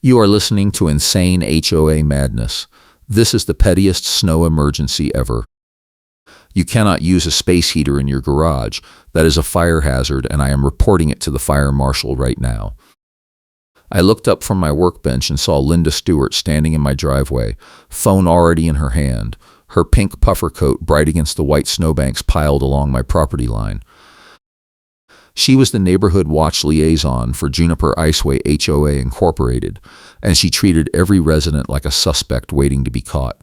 You are listening to insane HOA madness. This is the pettiest snow emergency ever. You cannot use a space heater in your garage. That is a fire hazard, and I am reporting it to the fire marshal right now. I looked up from my workbench and saw Linda Stewart standing in my driveway, phone already in her hand, her pink puffer coat bright against the white snowbanks piled along my property line. She was the neighborhood watch liaison for Juniper Iceway HOA Incorporated, and she treated every resident like a suspect waiting to be caught.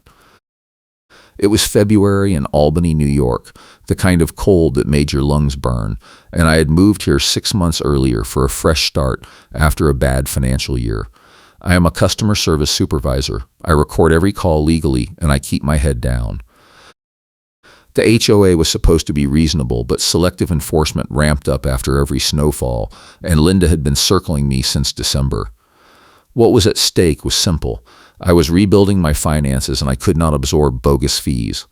It was February in Albany, New York, the kind of cold that made your lungs burn, and I had moved here 6 months earlier for a fresh start after a bad financial year. I am a customer service supervisor. I record every call legally, and I keep my head down. The HOA was supposed to be reasonable, but selective enforcement ramped up after every snowfall, and Linda had been circling me since December. What was at stake was simple. I was rebuilding my finances, and I could not absorb bogus fees.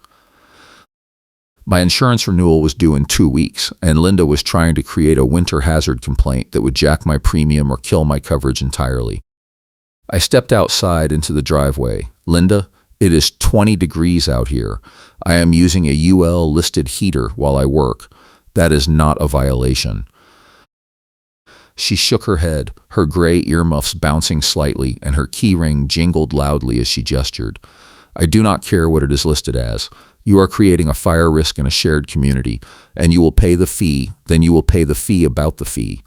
My insurance renewal was due in 2 weeks, and Linda was trying to create a winter hazard complaint that would jack my premium or kill my coverage entirely. I stepped outside into the driveway. Linda, it is 20 degrees out here. I am using a UL-listed heater while I work. That is not a violation. She shook her head, her gray earmuffs bouncing slightly, and her key ring jingled loudly as she gestured. I do not care what it is listed as. You are creating a fire risk in a shared community, and you will pay the fee, then you will pay the fee about the fee.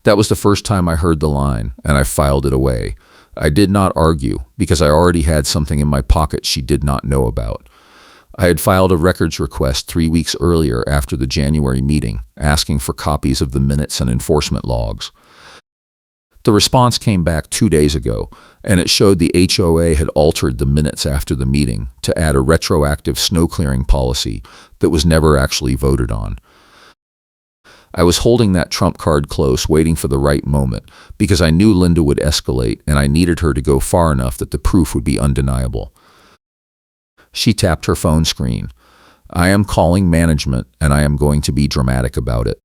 That was the first time I heard the line, and I filed it away. I did not argue, because I already had something in my pocket she did not know about. I had filed a records request 3 weeks earlier after the January meeting, asking for copies of the minutes and enforcement logs. The response came back 2 days ago, and it showed the HOA had altered the minutes after the meeting to add a retroactive snow clearing policy that was never actually voted on. I was holding that trump card close, waiting for the right moment, because I knew Linda would escalate, and I needed her to go far enough that the proof would be undeniable. She tapped her phone screen. I am calling management, and I am going to be dramatic about it.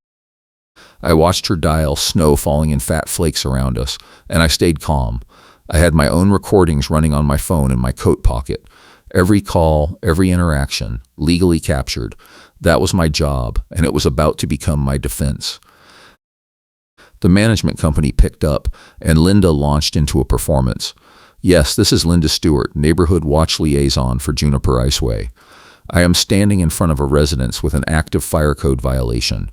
I watched her dial, snow falling in fat flakes around us, and I stayed calm. I had my own recordings running on my phone in my coat pocket. Every call, every interaction, legally captured. That was my job, and it was about to become my defense. The management company picked up, and Linda launched into a performance. Yes, this is Linda Stewart, neighborhood watch liaison for Juniper Iceway. I am standing in front of a residence with an active fire code violation.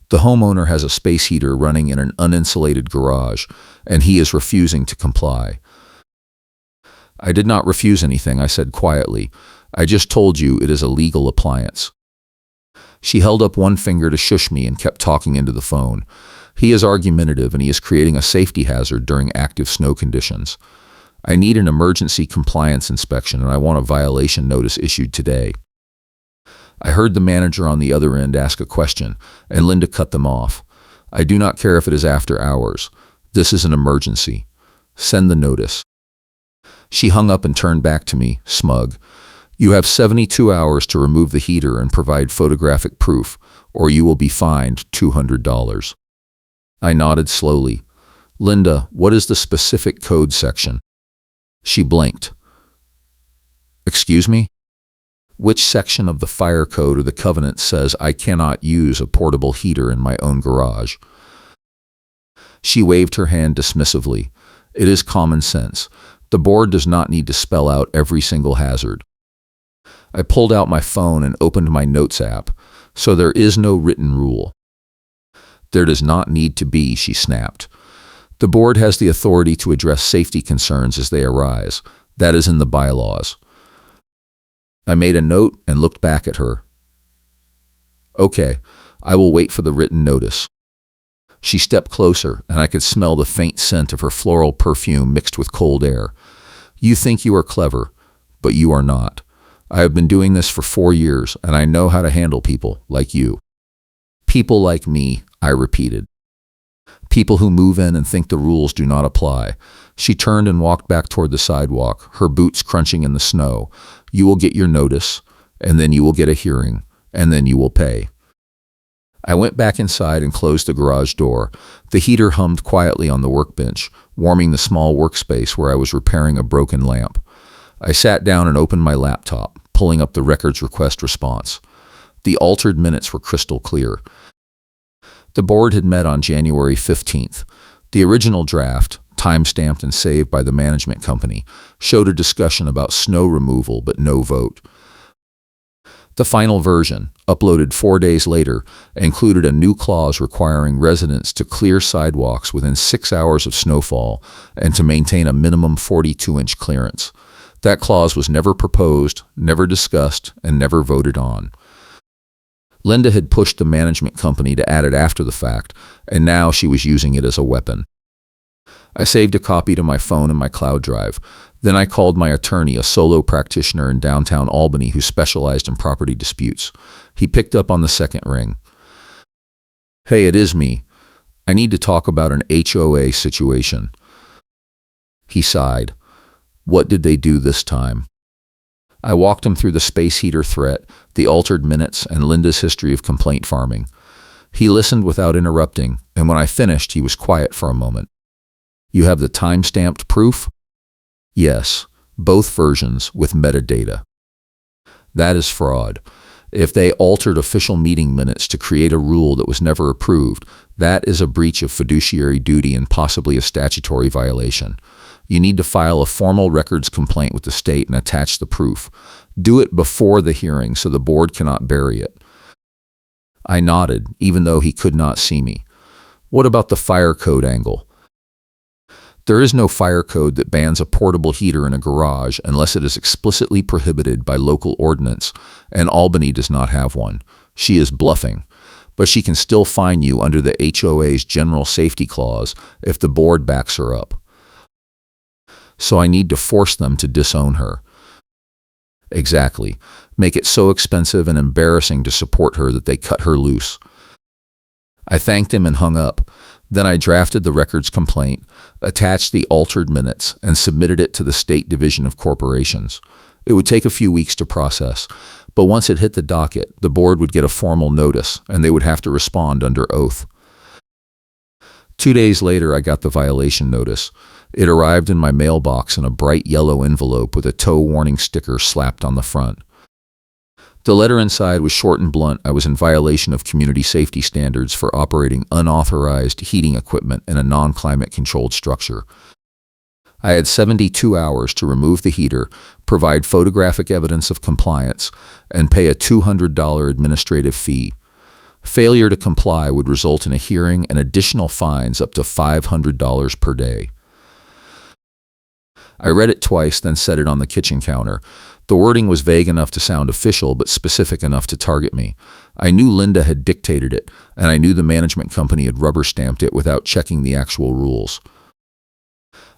The homeowner has a space heater running in an uninsulated garage, and he is refusing to comply. I did not refuse anything, I said quietly. I just told you it is a legal appliance. She held up one finger to shush me and kept talking into the phone. He is argumentative, and he is creating a safety hazard during active snow conditions. I need an emergency compliance inspection, and I want a violation notice issued today. I heard the manager on the other end ask a question, and Linda cut them off. I do not care if it is after hours. This is an emergency. Send the notice. She hung up and turned back to me, smug. You have 72 hours to remove the heater and provide photographic proof, or you will be fined $200. I nodded slowly. Linda, what is the specific code section? She blinked. Excuse me? Which section of the fire code or the covenant says I cannot use a portable heater in my own garage? She waved her hand dismissively. It is common sense. The board does not need to spell out every single hazard. I pulled out my phone and opened my notes app. So there is no written rule. There does not need to be, she snapped. The board has the authority to address safety concerns as they arise. That is in the bylaws. I made a note and looked back at her. Okay, I will wait for the written notice. She stepped closer, and I could smell the faint scent of her floral perfume mixed with cold air. You think you are clever, but you are not. I have been doing this for 4 years, and I know how to handle people like you. People like me, I repeated. People who move in and think the rules do not apply. She turned and walked back toward the sidewalk, her boots crunching in the snow. You will get your notice, and then you will get a hearing, and then you will pay. I went back inside and closed the garage door. The heater hummed quietly on the workbench, warming the small workspace where I was repairing a broken lamp. I sat down and opened my laptop, pulling up the records request response. The altered minutes were crystal clear. The board had met on January 15th. The original draft, time-stamped and saved by the management company, showed a discussion about snow removal but no vote. The final version, uploaded 4 days later, included a new clause requiring residents to clear sidewalks within 6 hours of snowfall and to maintain a minimum 42-inch clearance. That clause was never proposed, never discussed, and never voted on. Linda had pushed the management company to add it after the fact, and now she was using it as a weapon. I saved a copy to my phone in my cloud drive. Then I called my attorney, a solo practitioner in downtown Albany who specialized in property disputes. He picked up on the second ring. "Hey, it is me. I need to talk about an HOA situation." He sighed. What did they do this time? I walked him through the space heater threat, the altered minutes, and Linda's history of complaint farming. He listened without interrupting, and when I finished, he was quiet for a moment. "You have the time-stamped proof?" "Yes, both versions with metadata." "That is fraud. If they altered official meeting minutes to create a rule that was never approved, that is a breach of fiduciary duty and possibly a statutory violation. You need to file a formal records complaint with the state and attach the proof. Do it before the hearing so the board cannot bury it." I nodded, even though he could not see me. "What about the fire code angle?" "There is no fire code that bans a portable heater in a garage unless it is explicitly prohibited by local ordinance, and Albany does not have one. She is bluffing, but she can still fine you under the HOA's general safety clause if the board backs her up." "So I need to force them to disown her." "Exactly. Make it so expensive and embarrassing to support her that they cut her loose." I thanked him and hung up. Then I drafted the records complaint, attached the altered minutes, and submitted it to the State Division of Corporations. It would take a few weeks to process, but once it hit the docket, the board would get a formal notice, and they would have to respond under oath. 2 days later, I got the violation notice. It arrived in my mailbox in a bright yellow envelope with a tow warning sticker slapped on the front. The letter inside was short and blunt. I was in violation of community safety standards for operating unauthorized heating equipment in a non-climate controlled structure. I had 72 hours to remove the heater, provide photographic evidence of compliance, and pay a $200 administrative fee. Failure to comply would result in a hearing and additional fines up to $500 per day. I read it twice, then set it on the kitchen counter. The wording was vague enough to sound official, but specific enough to target me. I knew Linda had dictated it, and I knew the management company had rubber-stamped it without checking the actual rules.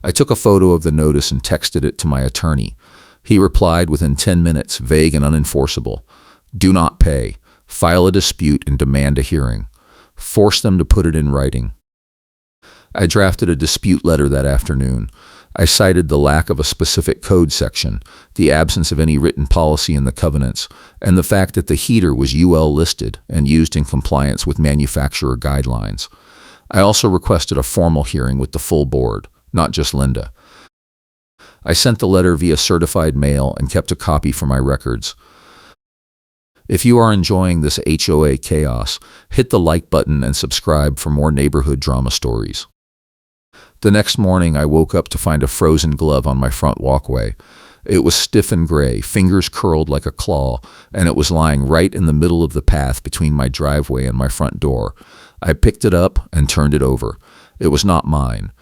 I took a photo of the notice and texted it to my attorney. He replied within 10 minutes, vague and unenforceable. "Do not pay. File a dispute and demand a hearing. Force them to put it in writing." I drafted a dispute letter that afternoon. I cited the lack of a specific code section, the absence of any written policy in the covenants, and the fact that the heater was UL listed and used in compliance with manufacturer guidelines. I also requested a formal hearing with the full board, not just Linda. I sent the letter via certified mail and kept a copy for my records. If you are enjoying this HOA chaos, hit the like button and subscribe for more neighborhood drama stories. The next morning, I woke up to find a frozen glove on my front walkway. It was stiff and gray, fingers curled like a claw, and it was lying right in the middle of the path between my driveway and my front door. I picked it up and turned it over. It was not mine.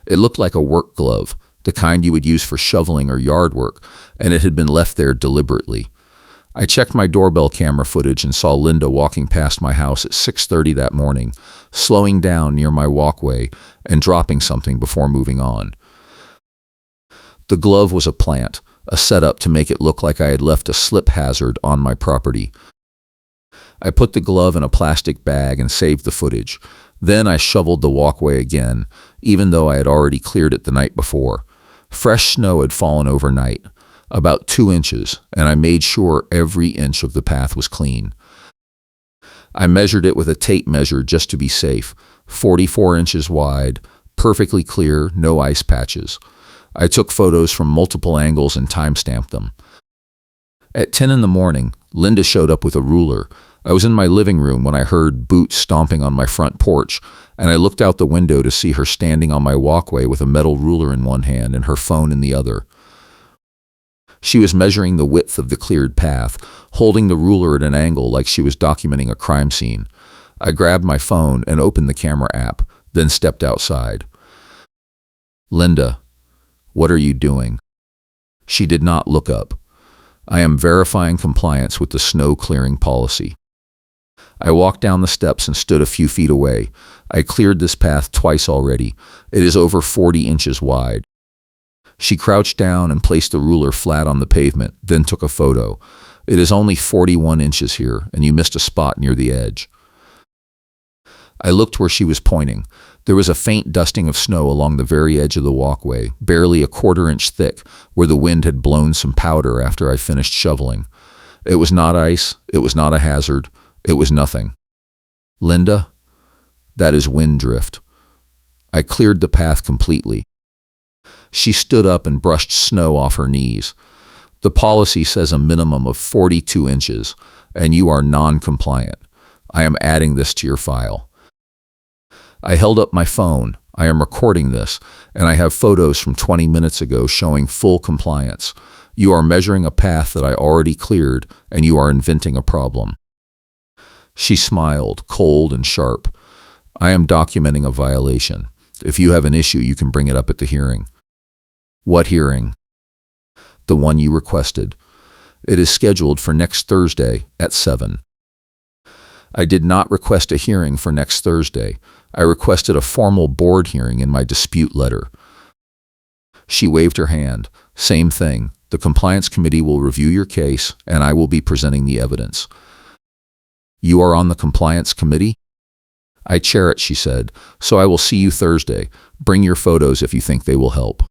It looked like a work glove, the kind you would use for shoveling or yard work, and it had been left there deliberately. I checked my doorbell camera footage and saw Linda walking past my house at 6:30 that morning, slowing down near my walkway and dropping something before moving on. The glove was a plant, a setup to make it look like I had left a slip hazard on my property. I put the glove in a plastic bag and saved the footage. Then I shoveled the walkway again, even though I had already cleared it the night before. Fresh snow had fallen overnight, about 2 inches, and I made sure every inch of the path was clean. I measured it with a tape measure just to be safe. 44 inches wide, perfectly clear, no ice patches. I took photos from multiple angles and timestamped them. At 10 in the morning, Linda showed up with a ruler. I was in my living room when I heard boots stomping on my front porch, and I looked out the window to see her standing on my walkway with a metal ruler in one hand and her phone in the other. She was measuring the width of the cleared path, holding the ruler at an angle like she was documenting a crime scene. I grabbed my phone and opened the camera app, then stepped outside. "Linda, what are you doing?" She did not look up. "I am verifying compliance with the snow clearing policy." I walked down the steps and stood a few feet away. "I cleared this path twice already. It is over 40 inches wide." She crouched down and placed the ruler flat on the pavement, then took a photo. "It is only 41 inches here, and you missed a spot near the edge." I looked where she was pointing. There was a faint dusting of snow along the very edge of the walkway, barely a quarter-inch thick, where the wind had blown some powder after I finished shoveling. It was not ice, it was not a hazard, it was nothing. "Linda, that is wind drift." I cleared the path completely. She stood up and brushed snow off her knees. "The policy says a minimum of 42 inches, and you are non-compliant. I am adding this to your file." I held up my phone. "I am recording this, and I have photos from 20 minutes ago showing full compliance. You are measuring a path that I already cleared, and you are inventing a problem." She smiled, cold and sharp. "I am documenting a violation. If you have an issue, you can bring it up at the hearing." "What hearing?" "The one you requested. It is scheduled for next Thursday at 7. "I did not request a hearing for next Thursday. I requested a formal board hearing in my dispute letter." She waved her hand. "Same thing. The compliance committee will review your case, and I will be presenting the evidence." "You are on the compliance committee?" "I chair it," she said, "so I will see you Thursday. Bring your photos if you think they will help."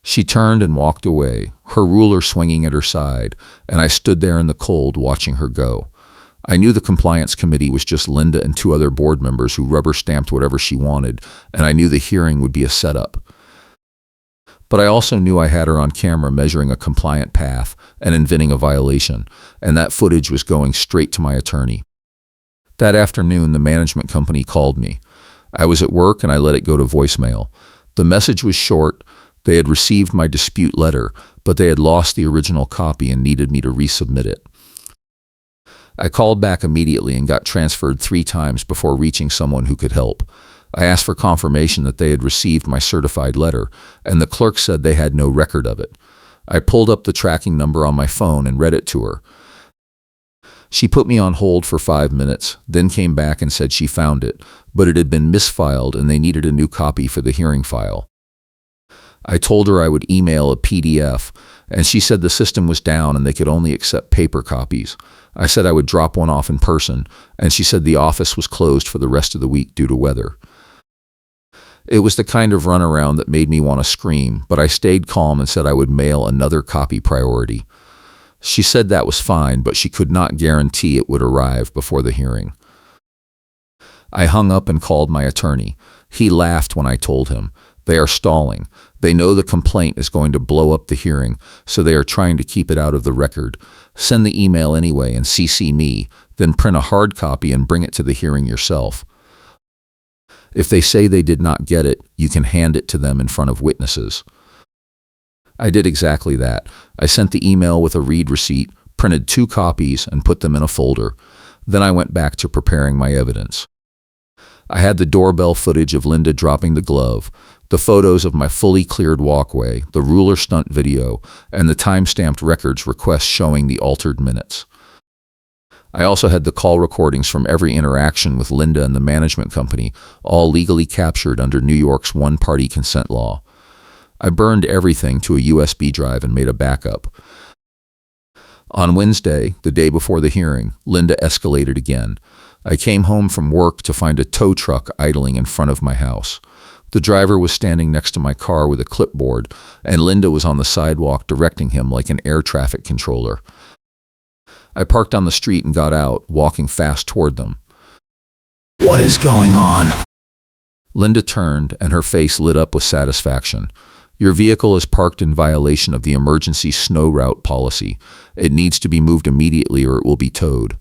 She turned and walked away, her ruler swinging at her side, and I stood there in the cold watching her go. I knew the compliance committee was just Linda and 2 other board members who rubber-stamped whatever she wanted, and I knew the hearing would be a setup. But I also knew I had her on camera measuring a compliant path and inventing a violation, and that footage was going straight to my attorney. That afternoon, the management company called me. I was at work and I let it go to voicemail. The message was short. They had received my dispute letter, but they had lost the original copy and needed me to resubmit it. I called back immediately and got transferred 3 times before reaching someone who could help. I asked for confirmation that they had received my certified letter, and the clerk said they had no record of it. I pulled up the tracking number on my phone and read it to her. She put me on hold for 5 minutes, then came back and said she found it, but it had been misfiled and they needed a new copy for the hearing file. I told her I would email a PDF, and she said the system was down and they could only accept paper copies. I said I would drop one off in person, and she said the office was closed for the rest of the week due to weather. It was the kind of runaround that made me want to scream, but I stayed calm and said I would mail another copy priority. She said that was fine, but she could not guarantee it would arrive before the hearing. I hung up and called my attorney. He laughed when I told him. They are stalling. They know the complaint is going to blow up the hearing, so they are trying to keep it out of the record. Send the email anyway and CC me, then print a hard copy and bring it to the hearing yourself. If they say they did not get it, you can hand it to them in front of witnesses. I did exactly that. I sent the email with a read receipt, printed 2 copies, and put them in a folder. Then I went back to preparing my evidence. I had the doorbell footage of Linda dropping the glove, the photos of my fully cleared walkway, the ruler stunt video, and the time-stamped records request showing the altered minutes. I also had the call recordings from every interaction with Linda and the management company, all legally captured under New York's one-party consent law. I burned everything to a USB drive and made a backup. On Wednesday, the day before the hearing, Linda escalated again. I came home from work to find a tow truck idling in front of my house. The driver was standing next to my car with a clipboard, and Linda was on the sidewalk directing him like an air traffic controller. I parked on the street and got out, walking fast toward them. "What is going on?" Linda turned, and her face lit up with satisfaction. "Your vehicle is parked in violation of the emergency snow route policy. It needs to be moved immediately or it will be towed."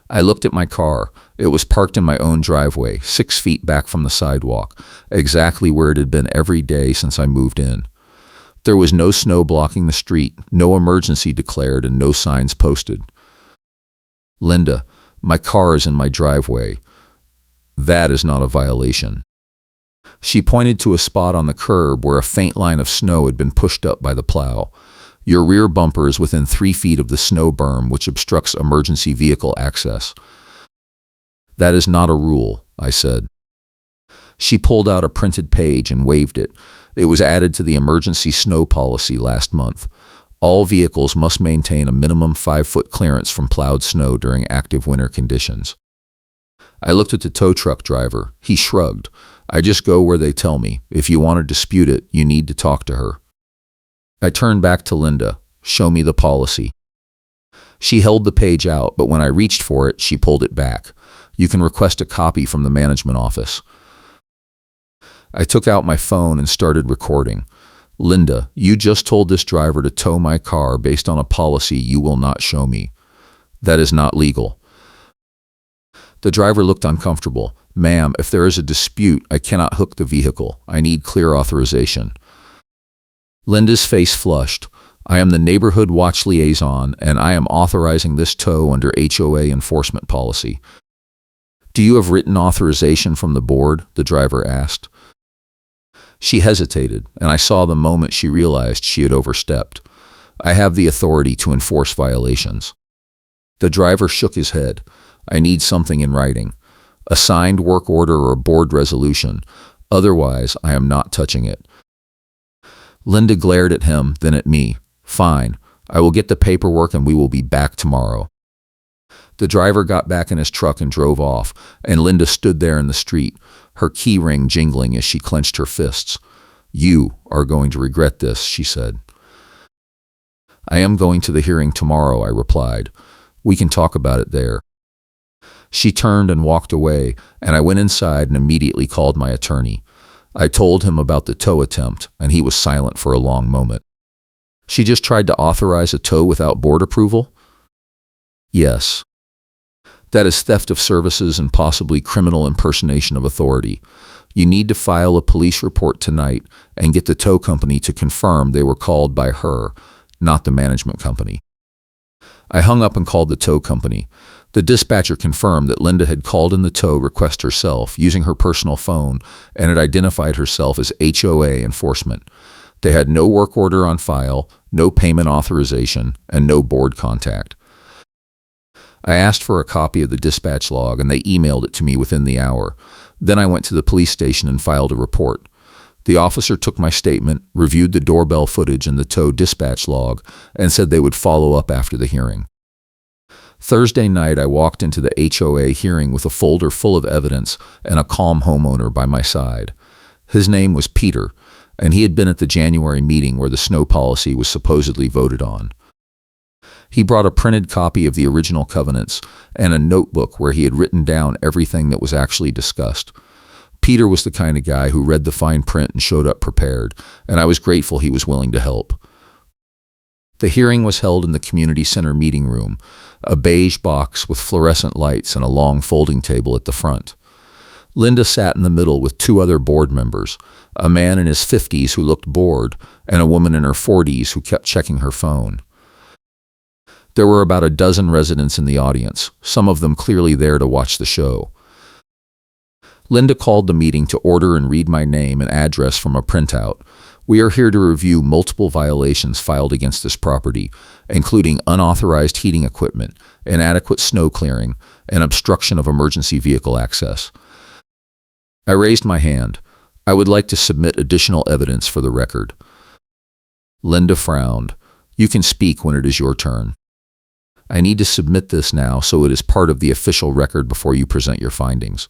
I looked at my car. It was parked in my own driveway, 6 feet back from the sidewalk, exactly where it had been every day since I moved in. There was no snow blocking the street, no emergency declared, and no signs posted. "Linda, my car is in my driveway. That is not a violation." She pointed to a spot on the curb where a faint line of snow had been pushed up by the plow. "Your rear bumper is within 3 feet of the snow berm, which obstructs emergency vehicle access." "That is not a rule," I said. She pulled out a printed page and waved it. It was added to the emergency snow policy last month. All vehicles must maintain a minimum 5-foot clearance from plowed snow during active winter conditions. I looked at the tow truck driver. He shrugged. "I just go where they tell me. If you want to dispute it, you need to talk to her." I turned back to Linda. "Show me the policy." She held the page out, but when I reached for it, she pulled it back. "You can request a copy from the management office." I took out my phone and started recording. "Linda, you just told this driver to tow my car based on a policy you will not show me. That is not legal." The driver looked uncomfortable. "Ma'am, if there is a dispute, I cannot hook the vehicle. I need clear authorization." Linda's face flushed. "I am the neighborhood watch liaison, and I am authorizing this tow under HOA enforcement policy." "Do you have written authorization from the board?" the driver asked. She hesitated, and I saw the moment she realized she had overstepped. "I have the authority to enforce violations." The driver shook his head. "I need something in writing. A signed work order or a board resolution. Otherwise, I am not touching it." Linda glared at him, then at me. "Fine. I will get the paperwork and we will be back tomorrow." The driver got back in his truck and drove off, and Linda stood there in the street, her key ring jingling as she clenched her fists. "You are going to regret this," she said. "I am going to the hearing tomorrow," I replied. "We can talk about it there." She turned and walked away, and I went inside and immediately called my attorney. I told him about the tow attempt, and he was silent for a long moment. "She just tried to authorize a tow without board approval?" "Yes." "That is theft of services and possibly criminal impersonation of authority. You need to file a police report tonight and get the tow company to confirm they were called by her, not the management company." I hung up and called the tow company. The dispatcher confirmed that Linda had called in the tow request herself using her personal phone and had identified herself as HOA enforcement. They had no work order on file, no payment authorization, and no board contact. I asked for a copy of the dispatch log, and they emailed it to me within the hour. Then I went to the police station and filed a report. The officer took my statement, reviewed the doorbell footage and the tow dispatch log, and said they would follow up after the hearing. Thursday night, I walked into the HOA hearing with a folder full of evidence and a calm homeowner by my side. His name was Peter, and he had been at the January meeting where the snow policy was supposedly voted on. He brought a printed copy of the original covenants and a notebook where he had written down everything that was actually discussed. Peter was the kind of guy who read the fine print and showed up prepared, and I was grateful he was willing to help. The hearing was held in the community center meeting room, a beige box with fluorescent lights and a long folding table at the front. Linda sat in the middle with 2 other board members, a man in his 50s who looked bored, and a woman in her 40s who kept checking her phone. There were about a dozen residents in the audience, some of them clearly there to watch the show. Linda called the meeting to order and read my name and address from a printout. "We are here to review multiple violations filed against this property, including unauthorized heating equipment, inadequate snow clearing, and obstruction of emergency vehicle access." I raised my hand. "I would like to submit additional evidence for the record." Linda frowned. "You can speak when it is your turn." "I need to submit this now so it is part of the official record before you present your findings."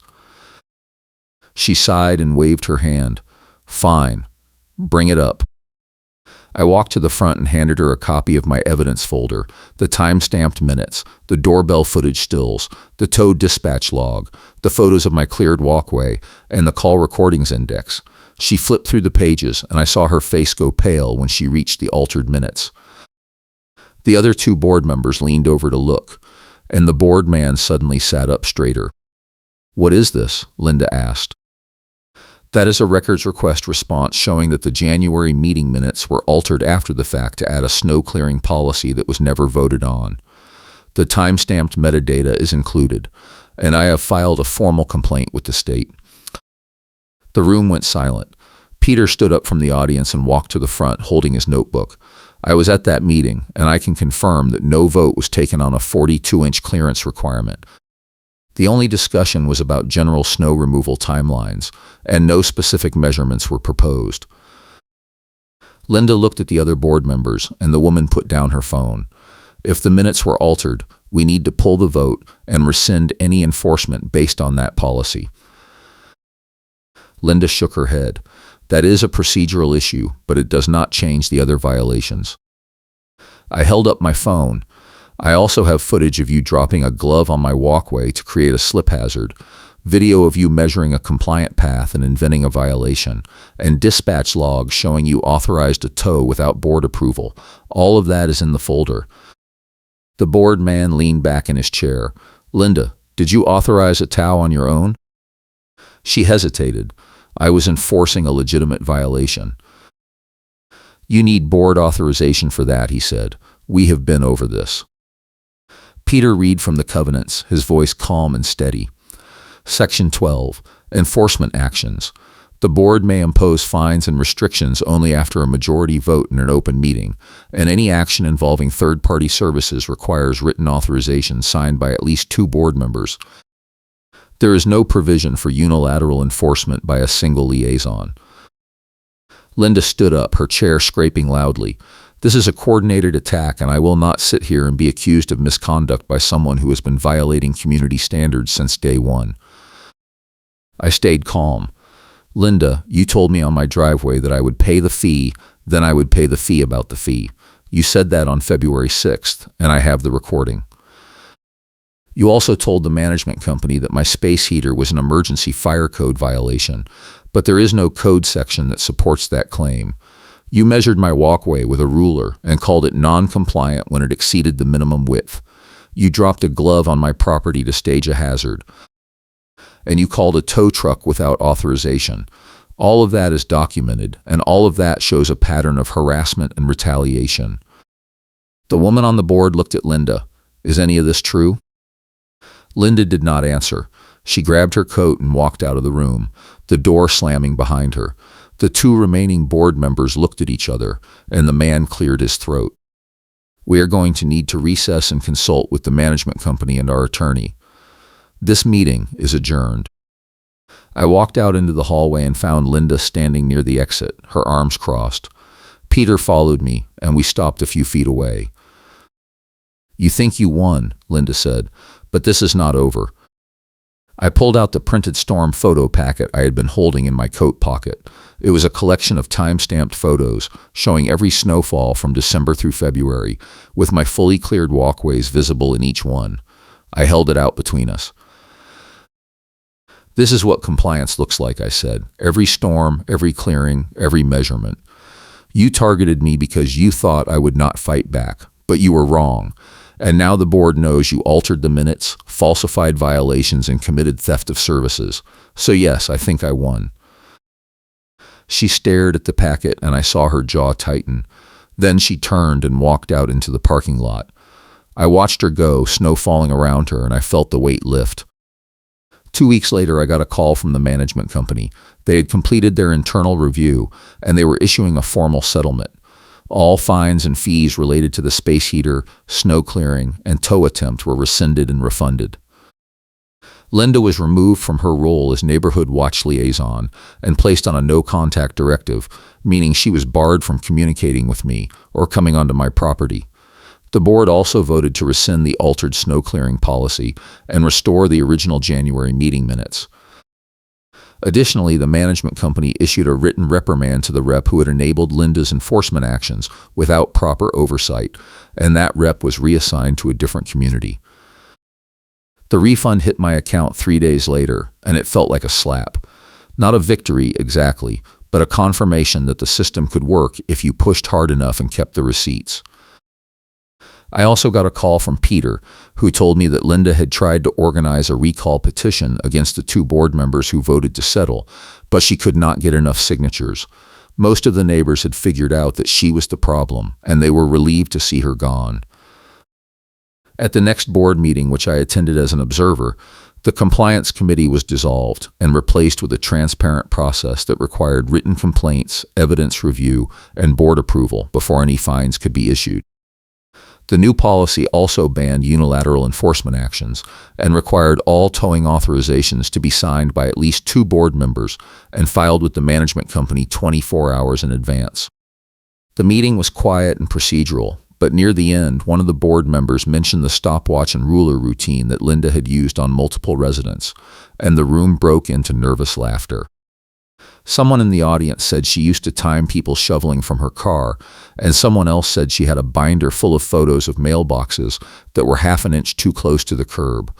She sighed and waved her hand. "Fine. Bring it up." I walked to the front and handed her a copy of my evidence folder, the time-stamped minutes, the doorbell footage stills, the towed dispatch log, the photos of my cleared walkway, and the call recordings index. She flipped through the pages, and I saw her face go pale when she reached the altered minutes. The other 2 board members leaned over to look, and the board man suddenly sat up straighter. "What is this?" Linda asked. "That is a records request response showing that the January meeting minutes were altered after the fact to add a snow clearing policy that was never voted on. The time-stamped metadata is included, and I have filed a formal complaint with the state." The room went silent. Peter stood up from the audience and walked to the front, holding his notebook. "I was at that meeting, and I can confirm that no vote was taken on a 42-inch clearance requirement. The only discussion was about general snow removal timelines, and no specific measurements were proposed." Linda looked at the other board members, and the woman put down her phone. "If the minutes were altered, we need to pull the vote and rescind any enforcement based on that policy." Linda shook her head. "That is a procedural issue, but it does not change the other violations." I held up my phone. "I also have footage of you dropping a glove on my walkway to create a slip hazard, video of you measuring a compliant path and inventing a violation, and dispatch logs showing you authorized a tow without board approval. All of that is in the folder." The board man leaned back in his chair. "Linda, did you authorize a tow on your own?" She hesitated. "I was enforcing a legitimate violation." "You need board authorization for that," he said. "We have been over this." Peter read from the covenants, his voice calm and steady. Section 12. Enforcement Actions. The board may impose fines and restrictions only after a majority vote in an open meeting, and any action involving third-party services requires written authorization signed by at least 2 board members. There is no provision for unilateral enforcement by a single liaison. Linda stood up, her chair scraping loudly. "This is a coordinated attack, and I will not sit here and be accused of misconduct by someone who has been violating community standards since day one." I stayed calm. "Linda, you told me on my driveway that I would pay the fee, then I would pay the fee about the fee. You said that on February 6th, and I have the recording. You also told the management company that my space heater was an emergency fire code violation, but there is no code section that supports that claim. You measured my walkway with a ruler and called it non-compliant when it exceeded the minimum width. You dropped a glove on my property to stage a hazard, and you called a tow truck without authorization. All of that is documented, and all of that shows a pattern of harassment and retaliation." The woman on the board looked at Linda. "Is any of this true?" Linda did not answer. She grabbed her coat and walked out of the room, the door slamming behind her. The 2 remaining board members looked at each other, and the man cleared his throat. "We are going to need to recess and consult with the management company and our attorney. This meeting is adjourned." I walked out into the hallway and found Linda standing near the exit, her arms crossed. Peter followed me, and we stopped a few feet away. "You think you won," Linda said, "but this is not over." I pulled out the printed storm photo packet I had been holding in my coat pocket. It was a collection of time-stamped photos showing every snowfall from December through February, with my fully cleared walkways visible in each one. I held it out between us. "This is what compliance looks like," I said. "Every storm, every clearing, every measurement. You targeted me because you thought I would not fight back, but you were wrong. And now the board knows you altered the minutes, falsified violations, and committed theft of services. So yes, I think I won." She stared at the packet, and I saw her jaw tighten. Then she turned and walked out into the parking lot. I watched her go, snow falling around her, and I felt the weight lift. 2 weeks later, I got a call from the management company. They had completed their internal review, and they were issuing a formal settlement. All fines and fees related to the space heater, snow clearing, and tow attempt were rescinded and refunded. Linda was removed from her role as neighborhood watch liaison and placed on a no-contact directive, meaning she was barred from communicating with me or coming onto my property. The board also voted to rescind the altered snow clearing policy and restore the original January meeting minutes. Additionally, the management company issued a written reprimand to the rep who had enabled Linda's enforcement actions without proper oversight, and that rep was reassigned to a different community. The refund hit my account 3 days later, and it felt like a slap. Not a victory exactly, but a confirmation that the system could work if you pushed hard enough and kept the receipts. I also got a call from Peter, who told me that Linda had tried to organize a recall petition against the 2 board members who voted to settle, but she could not get enough signatures. Most of the neighbors had figured out that she was the problem, and they were relieved to see her gone. At the next board meeting, which I attended as an observer, the compliance committee was dissolved and replaced with a transparent process that required written complaints, evidence review, and board approval before any fines could be issued. The new policy also banned unilateral enforcement actions and required all towing authorizations to be signed by at least 2 board members and filed with the management company 24 hours in advance. The meeting was quiet and procedural, but near the end, one of the board members mentioned the stopwatch and ruler routine that Linda had used on multiple residents, and the room broke into nervous laughter. Someone in the audience said she used to time people shoveling from her car, and someone else said she had a binder full of photos of mailboxes that were half an inch too close to the curb.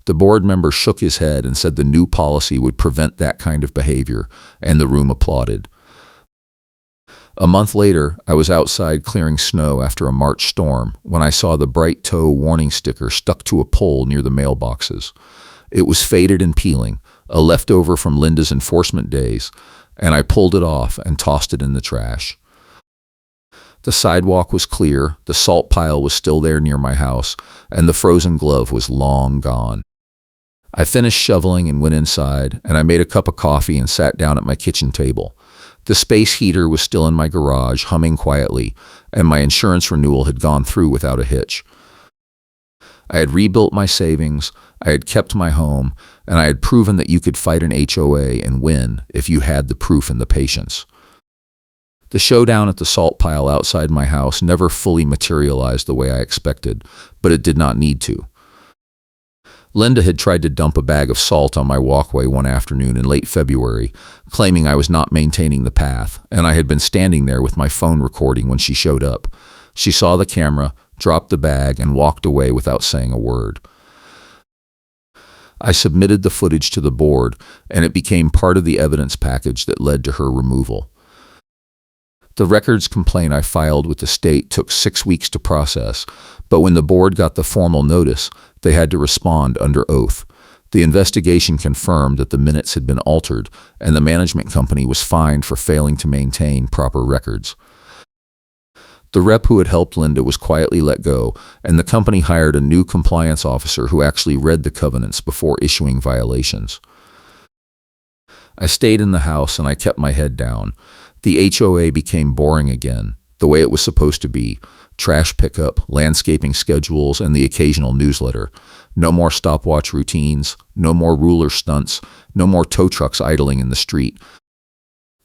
The board member shook his head and said the new policy would prevent that kind of behavior, and the room applauded. A month later, I was outside clearing snow after a March storm when I saw the bright tow warning sticker stuck to a pole near the mailboxes. It was faded and peeling, a leftover from Linda's enforcement days, and I pulled it off and tossed it in the trash. The sidewalk was clear, the salt pile was still there near my house, and the frozen glove was long gone. I finished shoveling and went inside, and I made a cup of coffee and sat down at my kitchen table. The space heater was still in my garage, humming quietly, and my insurance renewal had gone through without a hitch. I had rebuilt my savings, I had kept my home, and I had proven that you could fight an HOA and win if you had the proof and the patience. The showdown at the salt pile outside my house never fully materialized the way I expected, but it did not need to. Linda had tried to dump a bag of salt on my walkway one afternoon in late February, claiming I was not maintaining the path, and I had been standing there with my phone recording when she showed up. She saw the camera, dropped the bag, and walked away without saying a word. I submitted the footage to the board, and it became part of the evidence package that led to her removal. The records complaint I filed with the state took 6 weeks to process, but when the board got the formal notice, they had to respond under oath. The investigation confirmed that the minutes had been altered, and the management company was fined for failing to maintain proper records. The rep who had helped Linda was quietly let go, and the company hired a new compliance officer who actually read the covenants before issuing violations. I stayed in the house and I kept my head down. The HOA became boring again, the way it was supposed to be. Trash pickup, landscaping schedules, and the occasional newsletter. No more stopwatch routines, no more ruler stunts, no more tow trucks idling in the street.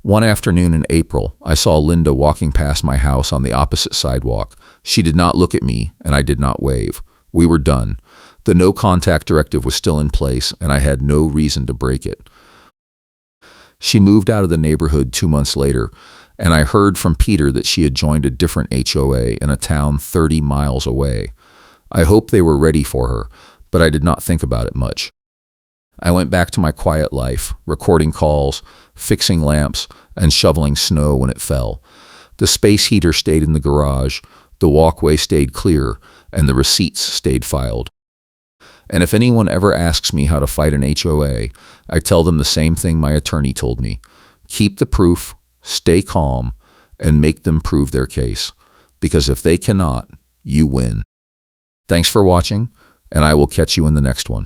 One afternoon in April, I saw Linda walking past my house on the opposite sidewalk. She did not look at me, and I did not wave. We were done. The no-contact directive was still in place, and I had no reason to break it. She moved out of the neighborhood 2 months later, and I heard from Peter that she had joined a different HOA in a town 30 miles away. I hoped they were ready for her, but I did not think about it much. I went back to my quiet life, recording calls, fixing lamps, and shoveling snow when it fell. The space heater stayed in the garage, the walkway stayed clear, and the receipts stayed filed. And if anyone ever asks me how to fight an HOA, I tell them the same thing my attorney told me. Keep the proof, stay calm, and make them prove their case. Because if they cannot, you win. Thanks for watching, and I will catch you in the next one.